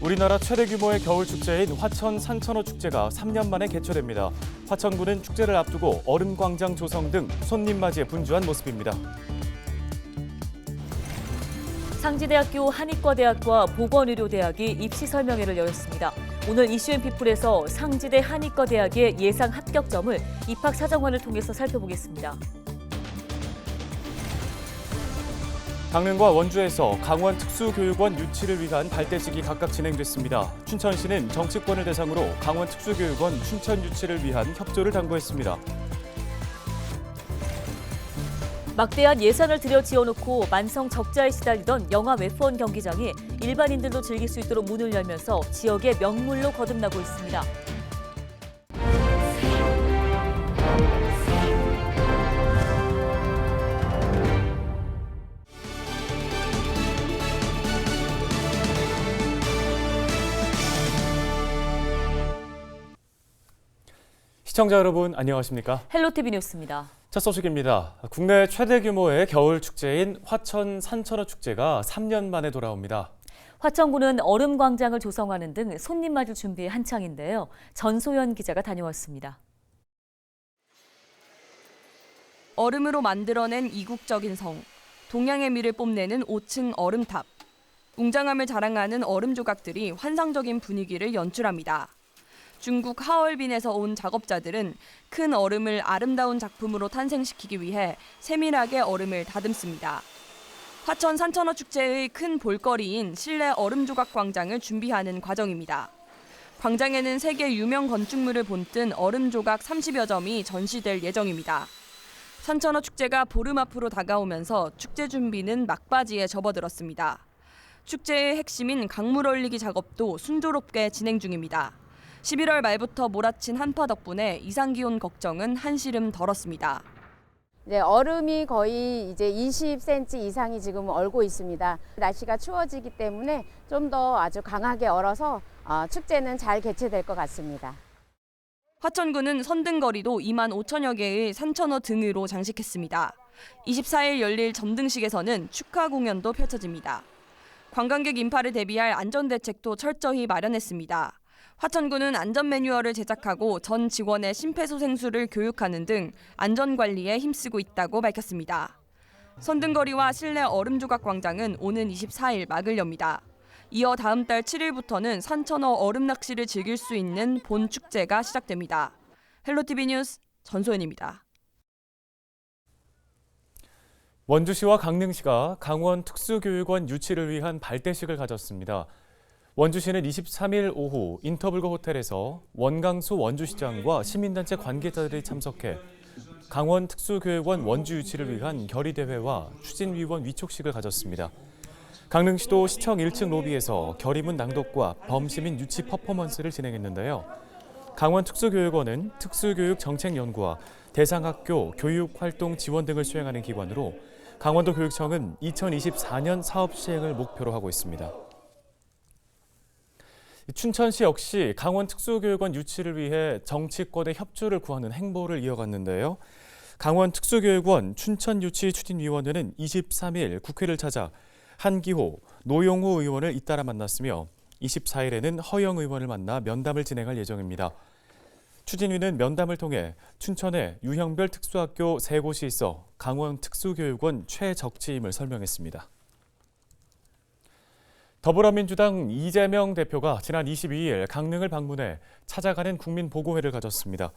우리나라 최대 규모의 겨울 축제인 화천 산천어 축제가 3년 만에 개최됩니다. 화천군은 축제를 앞두고 얼음광장 조성 등 손님 맞이에 분주한 모습입니다. 상지대학교 한의과대학과 보건의료대학이 입시 설명회를 열었습니다. 오늘 이슈앤피플에서 상지대 한의과대학의 예상 합격점을 입학 사정관을 통해서 살펴보겠습니다. 강릉과 원주에서 강원 특수교육원 유치를 위한 발대식이 각각 진행됐습니다. 춘천시는 정치권을 대상으로 강원 특수교육원 춘천 유치를 위한 협조를 당부했습니다. 막대한 예산을 들여 지어놓고 만성 적자에 시달리던 영화 웹폰 경기장이 일반인들도 즐길 수 있도록 문을 열면서 지역의 명물로 거듭나고 있습니다. 시청자 여러분 안녕하십니까? 헬로티비 뉴스입니다. 첫 소식입니다. 국내 최대 규모의 겨울 축제인 화천 산천어 축제가 3년 만에 돌아옵니다. 화천군은 얼음광장을 조성하는 등 손님 맞을 준비에 한창인데요. 전소연 기자가 다녀왔습니다. 얼음으로 만들어낸 이국적인 성, 동양의 미를 뽐내는 5층 얼음탑. 웅장함을 자랑하는 얼음 조각들이 환상적인 분위기를 연출합니다. 중국 하얼빈에서 온 작업자들은 큰 얼음을 아름다운 작품으로 탄생시키기 위해 세밀하게 얼음을 다듬습니다. 화천 산천어 축제의 큰 볼거리인 실내 얼음 조각 광장을 준비하는 과정입니다. 광장에는 세계 유명 건축물을 본뜬 얼음 조각 30여 점이 전시될 예정입니다. 산천어 축제가 보름 앞으로 다가오면서 축제 준비는 막바지에 접어들었습니다. 축제의 핵심인 강물 얼리기 작업도 순조롭게 진행 중입니다. 11월 말부터 몰아친 한파 덕분에 이상기온 걱정은 한시름 덜었습니다. 이제 얼음이 거의 이제 20cm 이상이 지금 얼고 있습니다. 날씨가 추워지기 때문에 좀 더 아주 강하게 얼어서 축제는 잘 개최될 것 같습니다. 화천군은 선등거리도 2만 5천여 개의 산천어 등으로 장식했습니다. 24일 열릴 점등식에서는 축하 공연도 펼쳐집니다. 관광객 인파를 대비할 안전대책도 철저히 마련했습니다. 화천군은 안전 매뉴얼을 제작하고 전 직원의 심폐소생술을 교육하는 등 안전관리에 힘쓰고 있다고 밝혔습니다. 선등거리와 실내 얼음조각 광장은 오는 24일 막을 엽니다. 이어 다음 달 7일부터는 산천어 얼음 낚시를 즐길 수 있는 본 축제가 시작됩니다. 헬로티비 뉴스 전소연입니다. 원주시와 강릉시가 강원 특수교육원 유치를 위한 발대식을 가졌습니다. 원주시는 23일 오후 인터블거 호텔에서 원강수 원주시장과 시민단체 관계자들이 참석해 강원 특수교육원 원주 유치를 위한 결의대회와 추진위원 위촉식을 가졌습니다. 강릉시도 시청 1층 로비에서 결의문 낭독과 범시민 유치 퍼포먼스를 진행했는데요. 강원 특수교육원은 특수교육정책연구와 대상학교 교육활동 지원 등을 수행하는 기관으로 강원도 교육청은 2024년 사업 시행을 목표로 하고 있습니다. 춘천시 역시 강원 특수교육원 유치를 위해 정치권의 협조를 구하는 행보를 이어갔는데요. 강원 특수교육원 춘천유치추진위원회는 23일 국회를 찾아 한기호, 노영호 의원을 잇따라 만났으며 24일에는 허영 의원을 만나 면담을 진행할 예정입니다. 추진위는 면담을 통해 춘천에 유형별 특수학교 3곳이 있어 강원 특수교육원 최적지임을 설명했습니다. 더불어민주당 이재명 대표가 지난 22일 강릉을 방문해 찾아가는 국민보고회를 가졌습니다.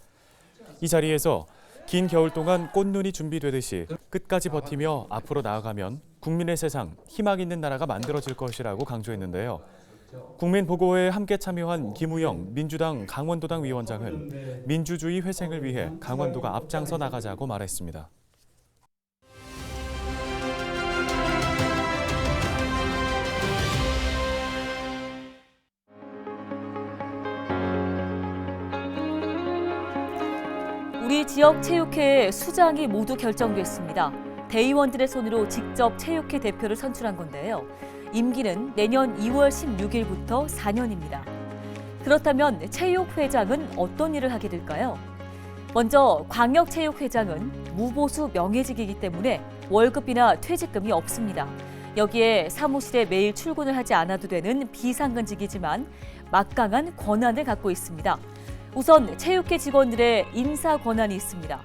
이 자리에서 긴 겨울 동안 꽃눈이 준비되듯이 끝까지 버티며 앞으로 나아가면 국민의 세상, 희망 있는 나라가 만들어질 것이라고 강조했는데요. 국민보고회에 함께 참여한 김우영 민주당 강원도당 위원장은 민주주의 회생을 위해 강원도가 앞장서 나가자고 말했습니다. 우리 지역 체육회의 수장이 모두 결정됐습니다. 대의원들의 손으로 직접 체육회 대표를 선출한 건데요. 임기는 내년 2월 16일부터 4년입니다. 그렇다면 체육회장은 어떤 일을 하게 될까요? 먼저 광역체육회장은 무보수 명예직이기 때문에 월급이나 퇴직금이 없습니다. 여기에 사무실에 매일 출근을 하지 않아도 되는 비상근직이지만 막강한 권한을 갖고 있습니다. 우선 체육회 직원들의 인사 권한이 있습니다.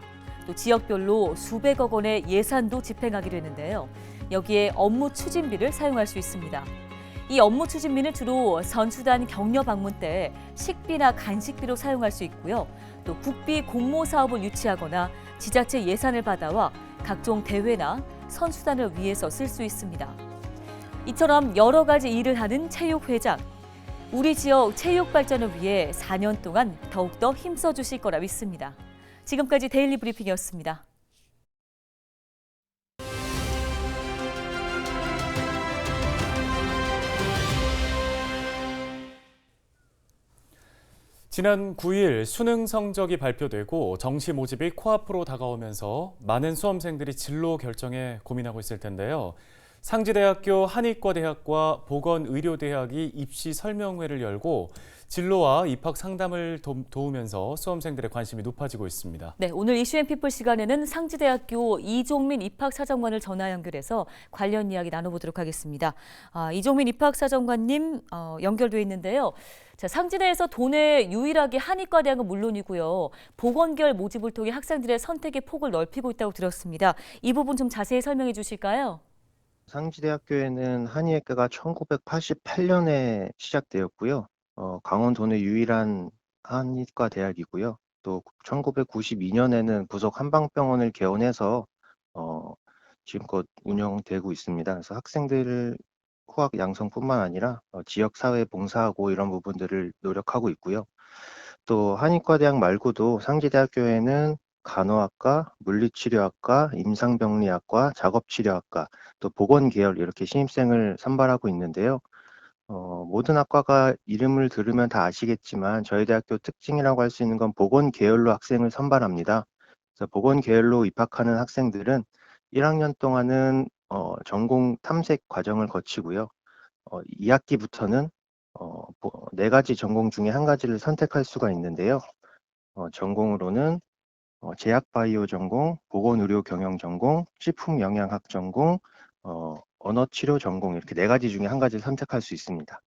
또 지역별로 수백억 원의 예산도 집행하게 되는데요. 여기에 업무 추진비를 사용할 수 있습니다. 이 업무 추진비는 주로 선수단 격려 방문 때 식비나 간식비로 사용할 수 있고요. 또 국비 공모 사업을 유치하거나 지자체 예산을 받아와 각종 대회나 선수단을 위해서 쓸 수 있습니다. 이처럼 여러 가지 일을 하는 체육회장. 우리 지역 체육 발전을 위해 4년 동안 더욱더 힘써 주실 거라 믿습니다. 지금까지 데일리 브리핑이었습니다. 지난 9일 수능 성적이 발표되고 정시 모집이 코앞으로 다가오면서 많은 수험생들이 진로 결정에 고민하고 있을 텐데요. 상지대학교 한의과대학과 보건의료대학이 입시 설명회를 열고 진로와 입학 상담을 도우면서 수험생들의 관심이 높아지고 있습니다. 네, 오늘 이슈앤피플 시간에는 상지대학교 이종민 입학사정관을 전화 연결해서 관련 이야기 나눠보도록 하겠습니다. 이종민 입학사정관님 연결돼 있는데요. 자, 상지대에서 도내 유일하게 한의과대학은 물론이고요. 보건계열 모집을 통해 학생들의 선택의 폭을 넓히고 있다고 들었습니다. 이 부분 좀 자세히 설명해 주실까요? 상지대학교에는 한의학과가 1988년에 시작되었고요. 강원도 내 유일한 한의과 대학이고요. 또 1992년에는 부속 한방병원을 개원해서 지금껏 운영되고 있습니다. 그래서 학생들을 후학 양성뿐만 아니라 지역 사회에 봉사하고 이런 부분들을 노력하고 있고요. 또 한의과 대학 말고도 상지대학교에는 간호학과, 물리치료학과, 임상병리학과, 작업치료학과, 또 보건계열 이렇게 신입생을 선발하고 있는데요. 모든 학과가 이름을 들으면 다 아시겠지만 저희 대학교 특징이라고 할 수 있는 건 보건계열로 학생을 선발합니다. 그래서 보건계열로 입학하는 학생들은 1학년 동안은 전공 탐색 과정을 거치고요. 2학기부터는 4가지 전공 중에 한 가지를 선택할 수가 있는데요. 전공으로는 제약바이오 전공, 보건의료 경영 전공, 식품영양학 전공, 언어치료 전공 이렇게 4가지 중에 한 가지를 선택할 수 있습니다.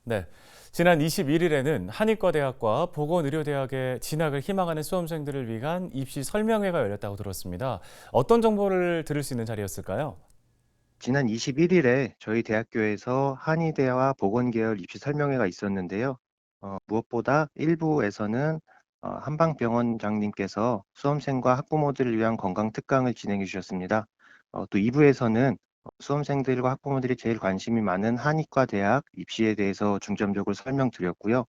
네, 지난 21일에는 한의과대학과 보건의료대학에 진학을 희망하는 수험생들을 위한 입시 설명회가 열렸다고 들었습니다. 어떤 정보를 들을 수 있는 자리였을까요? 지난 21일에 저희 대학교에서 한의대와 보건계열 입시 설명회가 있었는데요. 무엇보다 1부에서는 한방병원장님께서 수험생과 학부모들을 위한 건강 특강을 진행해 주셨습니다. 또 2부에서는 수험생들과 학부모들이 제일 관심이 많은 한의과 대학 입시에 대해서 중점적으로 설명드렸고요.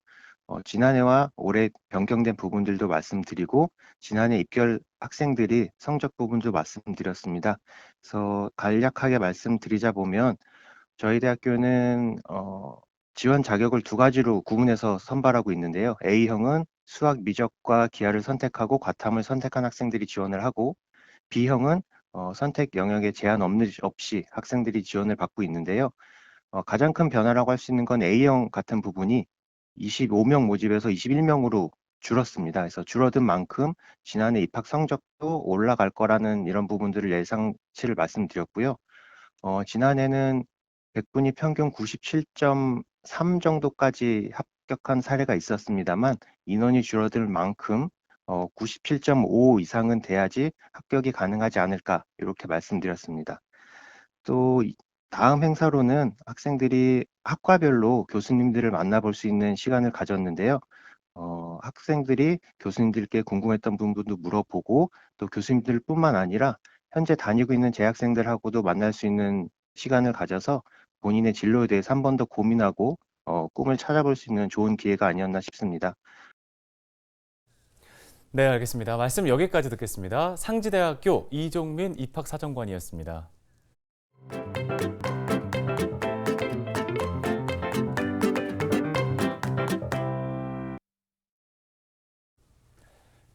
지난해와 올해 변경된 부분들도 말씀드리고 지난해 입결 학생들이 성적 부분도 말씀드렸습니다. 그래서 간략하게 말씀드리자 보면 저희 대학교는 지원 자격을 2가지로 구분해서 선발하고 있는데요. A형은 수학 미적과 기하를 선택하고 과탐을 선택한 학생들이 지원을 하고 B형은 선택 영역에 제한 없이 학생들이 지원을 받고 있는데요. 가장 큰 변화라고 할 수 있는 건 A형 같은 부분이 25명 모집에서 21명으로 줄었습니다. 그래서 줄어든 만큼 지난해 입학 성적도 올라갈 거라는 이런 부분들을 예상치를 말씀드렸고요. 지난해는 100분이 평균 97.3 정도까지 합격한 사례가 있었습니다만 인원이 줄어들 만큼 97.5 이상은 돼야지 합격이 가능하지 않을까 이렇게 말씀드렸습니다. 또 다음 행사로는 학생들이 학과별로 교수님들을 만나볼 수 있는 시간을 가졌는데요. 학생들이 교수님들께 궁금했던 부분도 물어보고 또 교수님들뿐만 아니라 현재 다니고 있는 재학생들하고도 만날 수 있는 시간을 가져서 본인의 진로에 대해서 한 번 더 고민하고 꿈을 찾아볼 수 있는 좋은 기회가 아니었나 싶습니다. 네, 알겠습니다. 말씀 여기까지 듣겠습니다. 상지대학교 이종민 입학사정관이었습니다.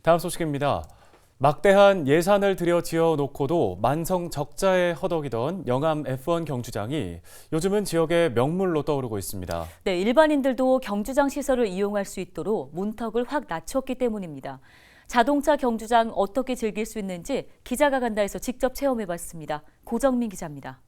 다음 소식입니다. 막대한 예산을 들여 지어놓고도 만성 적자에 허덕이던 영암 F1 경주장이 요즘은 지역의 명물로 떠오르고 있습니다. 네, 일반인들도 경주장 시설을 이용할 수 있도록 문턱을 확 낮췄기 때문입니다. 자동차 경주장 어떻게 즐길 수 있는지 기자가 간다에서 직접 체험해봤습니다. 고정민 기자입니다.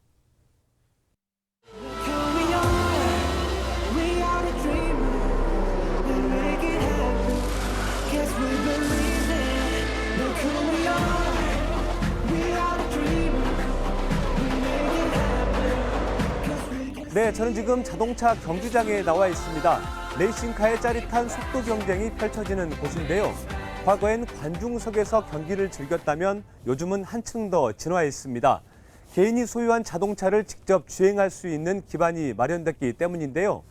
네, 저는 지금 자동차 경주장에 나와 있습니다. 레이싱카의 짜릿한 속도 경쟁이 펼쳐지는 곳인데요. 과거엔 관중석에서 경기를 즐겼다면 요즘은 한층 더 진화했습니다. 개인이 소유한 자동차를 직접 주행할 수 있는 기반이 마련됐기 때문인데요.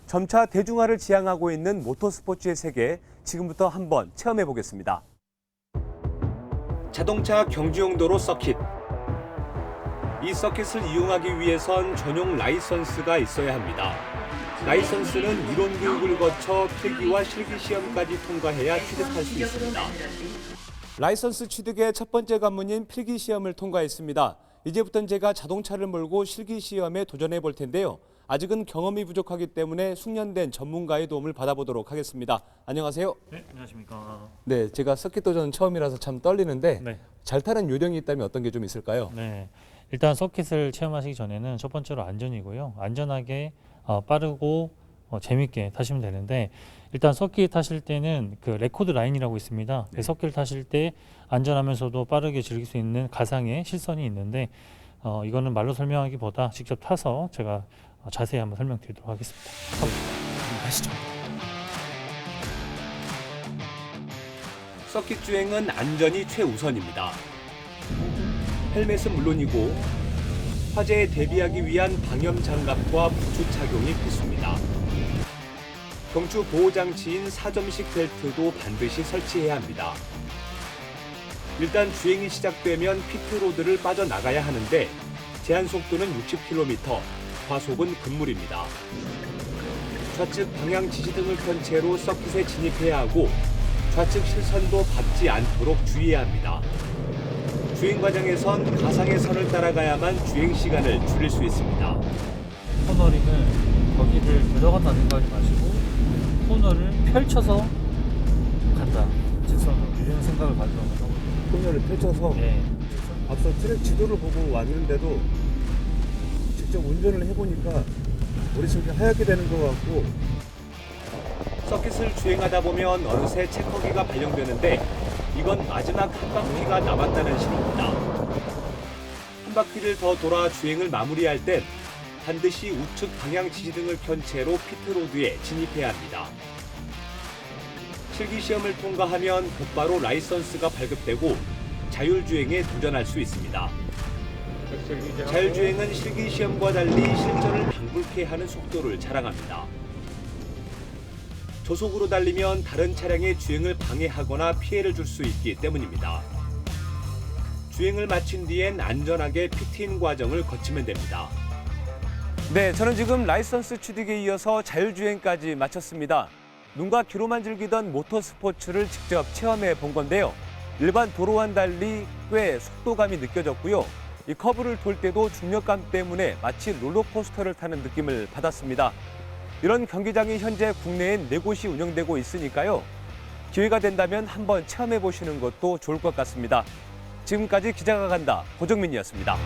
점차 대중화를 지향하고 있는 모터스포츠의 세계, 지금부터 한번 체험해 보겠습니다. 자동차 경주용 도로 서킷. 이 서킷을 이용하기 위해선 전용 라이선스가 있어야 합니다. 라이선스는 이론 교육을 거쳐 필기와 실기 시험까지 통과해야 취득할 수 있습니다. 라이선스 취득의 첫 번째 관문인 필기 시험을 통과했습니다. 이제부터는 제가 자동차를 몰고 실기 시험에 도전해 볼 텐데요. 아직은 경험이 부족하기 때문에 숙련된 전문가의 도움을 받아보도록 하겠습니다. 안녕하세요. 네, 안녕하십니까. 네, 제가 서킷 도전 처음이라서 참 떨리는데 네. 잘 타는 요령이 있다면 어떤 게 좀 있을까요? 네. 일단 서킷을 체험하시기 전에는 첫 번째로 안전이고요. 안전하게 빠르고 재밌게 타시면 되는데, 일단 서킷 타실 때는 그 레코드 라인이라고 있습니다. 그 서킷을 타실 때 안전하면서도 빠르게 즐길 수 있는 가상의 실선이 있는데, 이거는 말로 설명하기보다 직접 타서 제가 자세히 한번 설명드리도록 하겠습니다. 가시죠. 서킷 주행은 안전이 최우선입니다. 헬멧은 물론이고 화재에 대비하기 위한 방염 장갑과 부츠 착용이 필수입니다. 경주 보호 장치인 4점식 벨트도 반드시 설치해야 합니다. 일단 주행이 시작되면 피트로드를 빠져나가야 하는데 제한 속도는 60km, 과속은 금물입니다. 좌측 방향 지시등을 켠 채로 서킷에 진입해야 하고 좌측 실선도 밟지 않도록 주의해야 합니다. 주행 과정에선 가상의 선을 따라가야만 주행 시간을 줄일 수 있습니다. 코너링을 거기를 들어간다 생각하지 마시고 코너를 펼쳐서 간다. 직선으로 이런 생각을 가지면서 코너를 펼쳐서 네. 앞서 트랙 지도를 보고 왔는데도 직접 운전을 해보니까 머릿속이 하얗게 되는 것 같고 서킷을 주행하다 보면 어느새 체커기가 발령되는데 이건 마지막 한 바퀴가 남았다는 신호입니다. 한 바퀴를 더 돌아 주행을 마무리할 땐 반드시 우측 방향 지시등을 켠 채로 피트로드에 진입해야 합니다. 실기시험을 통과하면 곧바로 라이선스가 발급되고 자율주행에 도전할 수 있습니다. 자율주행은 실기시험과 달리 실전을 방불케 하는 속도를 자랑합니다. 저속으로 달리면 다른 차량의 주행을 방해하거나 피해를 줄 수 있기 때문입니다. 주행을 마친 뒤엔 안전하게 피트인 과정을 거치면 됩니다. 네, 저는 지금 라이선스 취득에 이어서 자율주행까지 마쳤습니다. 눈과 귀로만 즐기던 모터스포츠를 직접 체험해 본 건데요. 일반 도로와는 달리 꽤 속도감이 느껴졌고요. 이 커브를 돌 때도 중력감 때문에 마치 롤러코스터를 타는 느낌을 받았습니다. 이런 경기장이 현재 국내엔 4곳이 운영되고 있으니까요. 기회가 된다면 한번 체험해 보시는 것도 좋을 것 같습니다. 지금까지 기자가 간다 고정민이었습니다.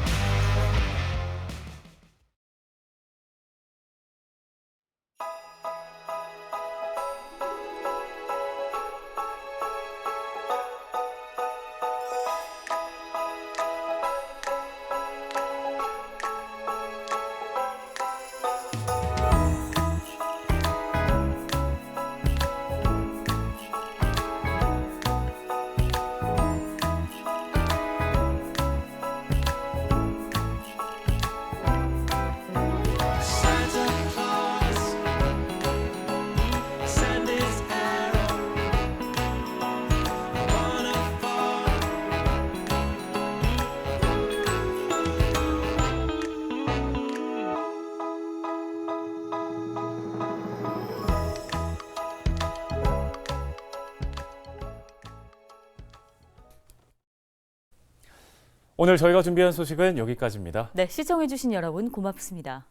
오늘 저희가 준비한 소식은 여기까지입니다. 네, 시청해주신 여러분 고맙습니다.